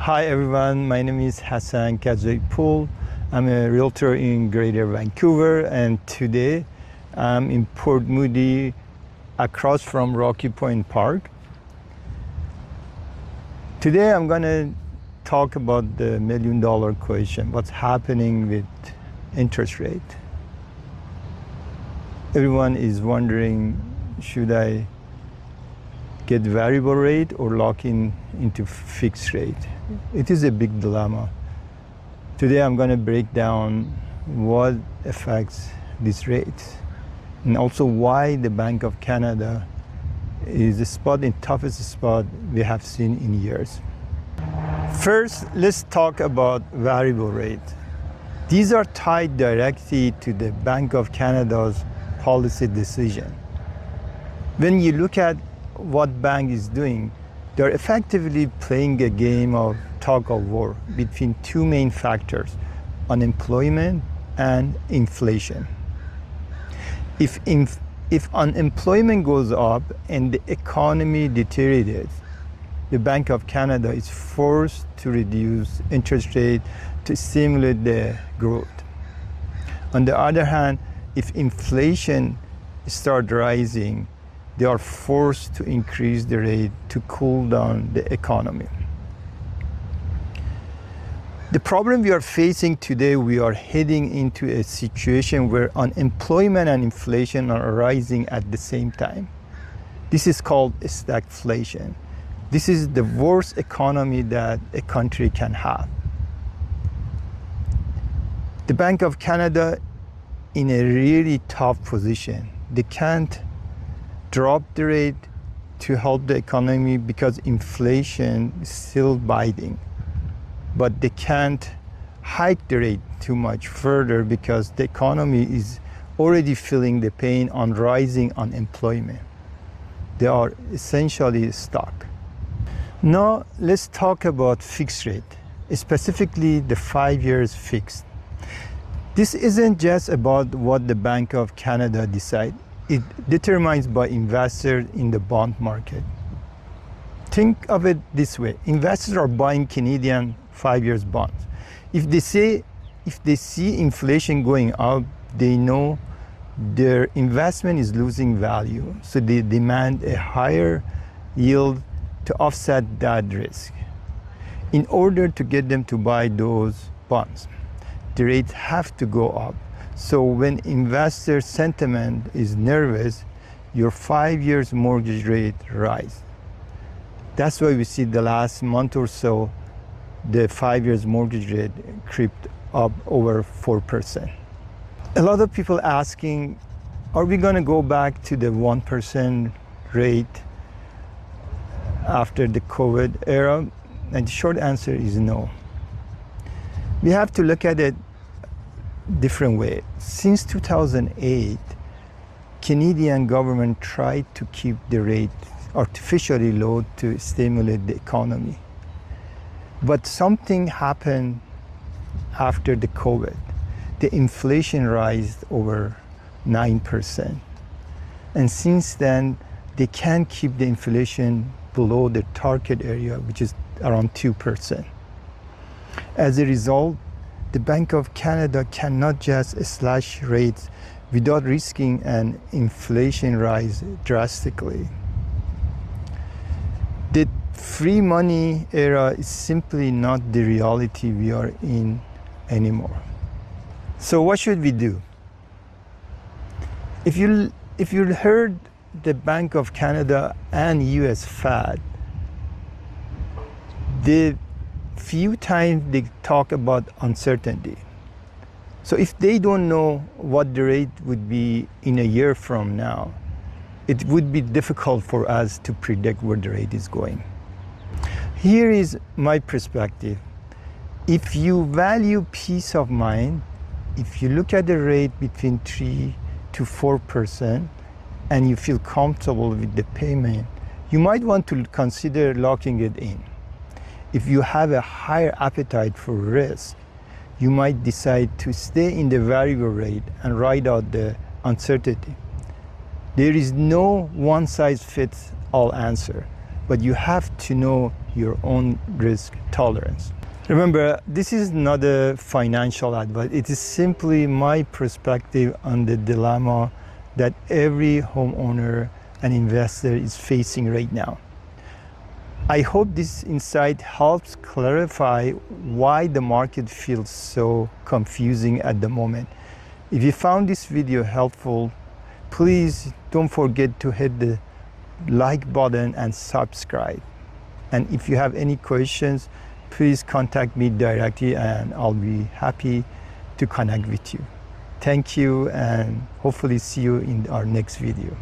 Hi everyone, my name is Hassenn. I'm a realtor in Greater Vancouver, and today I'm in Port Moody across from Rocky Point Park. Today I'm going to talk about the million-dollar question, what's happening with interest rate. Everyone is wondering, should I get variable rate or lock into fixed rate? It is a big dilemma. Today I'm going to break down what affects these rates and also why the Bank of Canada is the toughest spot we have seen in years. First, let's talk about variable rate. These are tied directly to the Bank of Canada's policy decision. When you look at what bank is doing, they're effectively playing a game of tug of war between two main factors, unemployment and inflation. If unemployment goes up and the economy deteriorates, the Bank of Canada is forced to reduce interest rate to stimulate the growth. On the other hand, if inflation starts rising, they are forced to increase the rate to cool down the economy. The problem we are facing today, we are heading into a situation where unemployment and inflation are rising at the same time. This is called stagflation. This is the worst economy that a country can have. The Bank of Canada in a really tough position. They can't drop the rate to help the economy because inflation is still biting. But they can't hike the rate too much further because the economy is already feeling the pain on rising unemployment. They are essentially stuck. Now let's talk about fixed rate, specifically the 5 years fixed. This isn't just about what the Bank of Canada decides. It determines by investors in the bond market. Think of it this way. Investors are buying Canadian 5 years bonds. If they see inflation going up, they know their investment is losing value. So they demand a higher yield to offset that risk. In order to get them to buy those bonds, the rates have to go up. So when investor sentiment is nervous, your 5 years mortgage rate rise. That's why we see the last month or so, the 5 years mortgage rate crept up over 4%. A lot of people asking, are we going to go back to the 1% rate after the COVID era? And the short answer is no. We have to look at it different way. Since 2008, Canadian government tried to keep the rate artificially low to stimulate the economy. But something happened after the COVID. The inflation rose over 9%. And since then, they can't keep the inflation below the target area, which is around 2%. As a result, the Bank of Canada cannot just slash rates without risking an inflation rise drastically. The free money era is simply not the reality we are in anymore. So what should we do? If you heard the Bank of Canada and US Fed, the few times they talk about uncertainty. So if they don't know what the rate would be in a year from now, it would be difficult for us to predict where the rate is going. Here is my perspective. If you value peace of mind, if you look at the rate between 3 to 4% and you feel comfortable with the payment, you might want to consider locking it in. If you have a higher appetite for risk, you might decide to stay in the variable rate and ride out the uncertainty. There is no one-size-fits-all answer. but you have to know your own risk tolerance. Remember, this is not a financial advice. It is simply my perspective on the dilemma that every homeowner and investor is facing right now. I hope this insight helps clarify why the market feels so confusing at the moment. If you found this video helpful, please don't forget to hit the like button and subscribe. And if you have any questions, please contact me directly and I'll be happy to connect with you. Thank you, and hopefully see you in our next video.